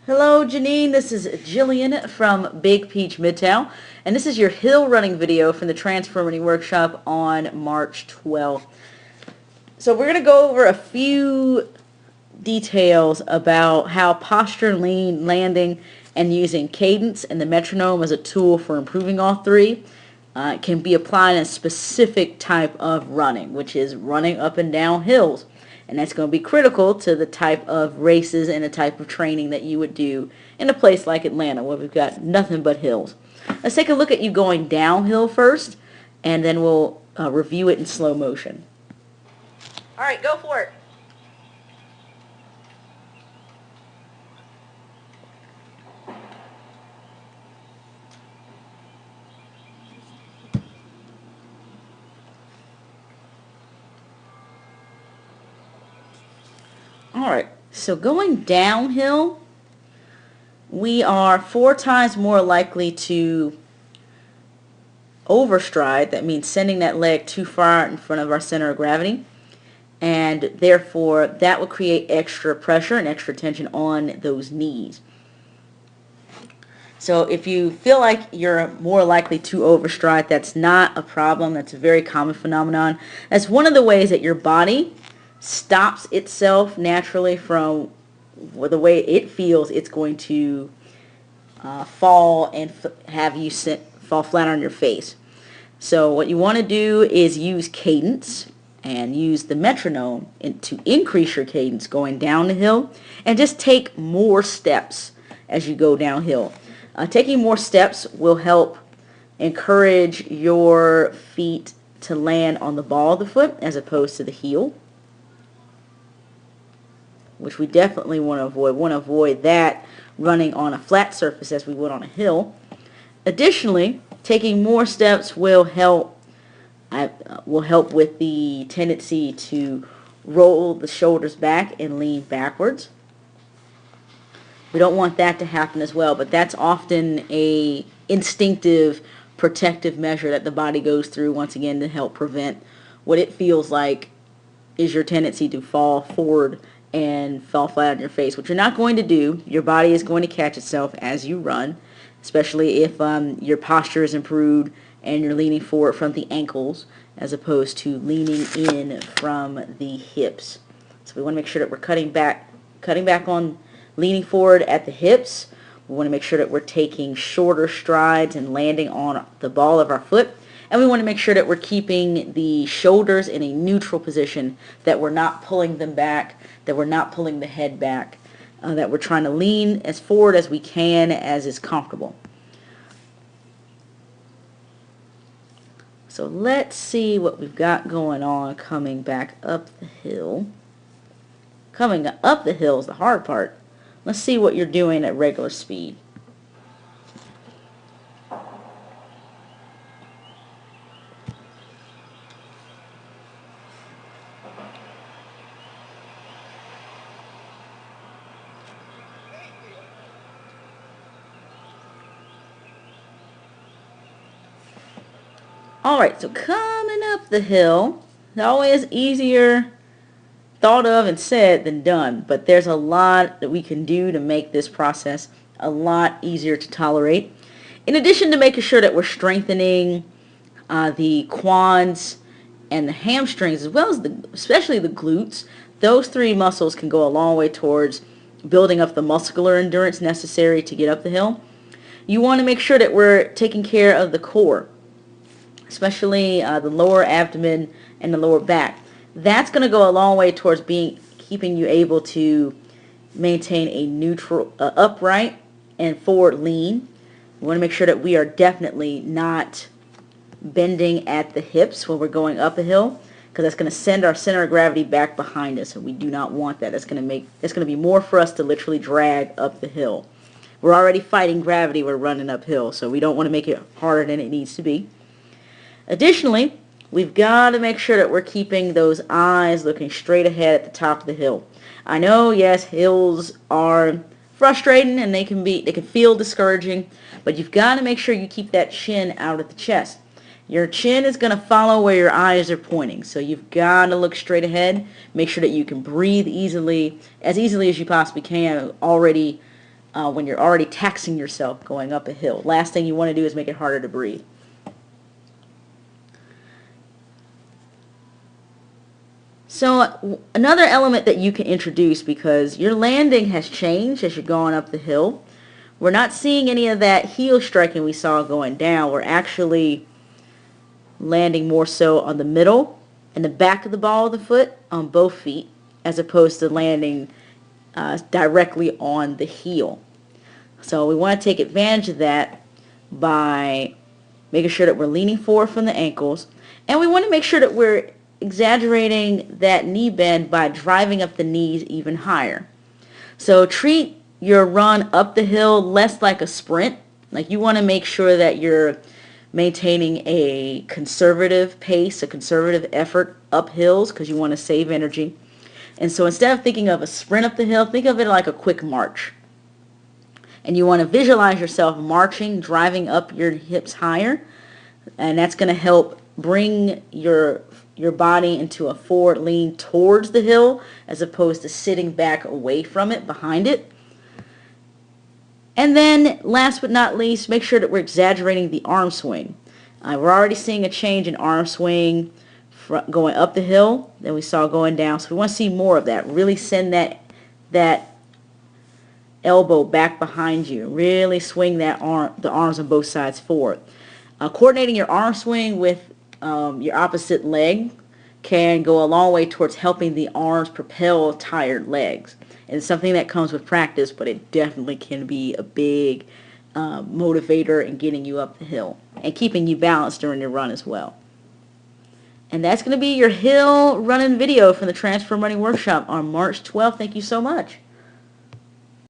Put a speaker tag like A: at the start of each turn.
A: Hello Janine, this is Jillian from Big Peach Midtown, and this is your hill running video from the Transforming Workshop on March 12th. So we're going to go over a few details about how posture, lean, landing, and using cadence and the metronome as a tool for improving all three can be applied in a specific type of running, which is running up and down hills. And that's going to be critical to the type of races and the type of training that you would do in a place like Atlanta where we've got nothing but hills. Let's take a look at you going downhill first, and then we'll review it in slow motion. All right, go for it. Alright, so going downhill, we are 4 times more likely to overstride. That means sending that leg too far in front of our center of gravity. And therefore, that will create extra pressure and extra tension on those knees. So if you feel like you're more likely to overstride, that's not a problem. That's a very common phenomenon. That's one of the ways that your body stops itself naturally from the way it feels it's going to fall and have you fall flat on your face. So what you want to do is use cadence and use the metronome to increase your cadence going down the hill, and just take more steps as you go downhill. Taking more steps will help encourage your feet to land on the ball of the foot as opposed to the heel, which we definitely want to avoid. We want to avoid that running on a flat surface as we would on a hill. Additionally, taking more steps will help with the tendency to roll the shoulders back and lean backwards. We don't want that to happen as well, but that's often a instinctive protective measure that the body goes through, once again, to help prevent what it feels like is your tendency to fall forward and fall flat on your face, which you're not going to do. Your body is going to catch itself as you run, especially if your posture is improved and you're leaning forward from the ankles as opposed to leaning in from the hips. So we want to make sure that we're cutting back on leaning forward at the hips. We want to make sure that we're taking shorter strides and landing on the ball of our foot. And we want to make sure that we're keeping the shoulders in a neutral position, that we're not pulling them back, that we're not pulling the head back, that we're trying to lean as forward as we can, as is comfortable. So let's see what we've got going on coming back up the hill. Coming up the hill is the hard part. Let's see what you're doing at regular speed. Alright, so coming up the hill, it's always easier thought of and said than done, but there's a lot that we can do to make this process a lot easier to tolerate. In addition to making sure that we're strengthening the quads and the hamstrings, as well as especially the glutes, those 3 muscles can go a long way towards building up the muscular endurance necessary to get up the hill. You want to make sure that we're taking care of the core, especially the lower abdomen and the lower back. That's going to go a long way towards keeping you able to maintain a neutral, upright and forward lean. We want to make sure that we are definitely not bending at the hips when we're going up a hill, because that's going to send our center of gravity back behind us, and we do not want that. It's going to be more for us to literally drag up the hill. We're already fighting gravity. We're running uphill, so we don't want to make it harder than it needs to be. Additionally, we've got to make sure that we're keeping those eyes looking straight ahead at the top of the hill. I know, yes, hills are frustrating and they can feel discouraging, but you've got to make sure you keep that chin out at the chest. Your chin is going to follow where your eyes are pointing, so you've got to look straight ahead. Make sure that you can breathe easily as you possibly can, already when you're already taxing yourself going up a hill. Last thing you want to do is make it harder to breathe. So another element that you can introduce, because your landing has changed as you're going up the hill, we're not seeing any of that heel striking we saw going down. We're actually landing more so on the middle and the back of the ball of the foot on both feet, as opposed to landing directly on the heel. So we want to take advantage of that by making sure that we're leaning forward from the ankles, and we want to make sure that we're exaggerating that knee bend by driving up the knees even higher. So treat your run up the hill less like a sprint. Like, you want to make sure that you're maintaining a conservative pace, a conservative effort up hills, because you want to save energy. And so instead of thinking of a sprint up the hill, think of it like a quick march. And you want to visualize yourself marching, driving up your hips higher, and that's going to help bring your body into a forward lean towards the hill, as opposed to sitting back away from it, behind it. And then, last but not least, make sure that we're exaggerating the arm swing. We're already seeing a change in arm swing going up the hill than we saw going down. So we want to see more of that. Really send that elbow back behind you. Really swing the arms on both sides forward. Coordinating your arm swing with your opposite leg can go a long way towards helping the arms propel tired legs. And it's something that comes with practice, but it definitely can be a big motivator in getting you up the hill and keeping you balanced during your run as well. And that's going to be your hill running video from the Transform Running Workshop on March 12th. Thank you so much.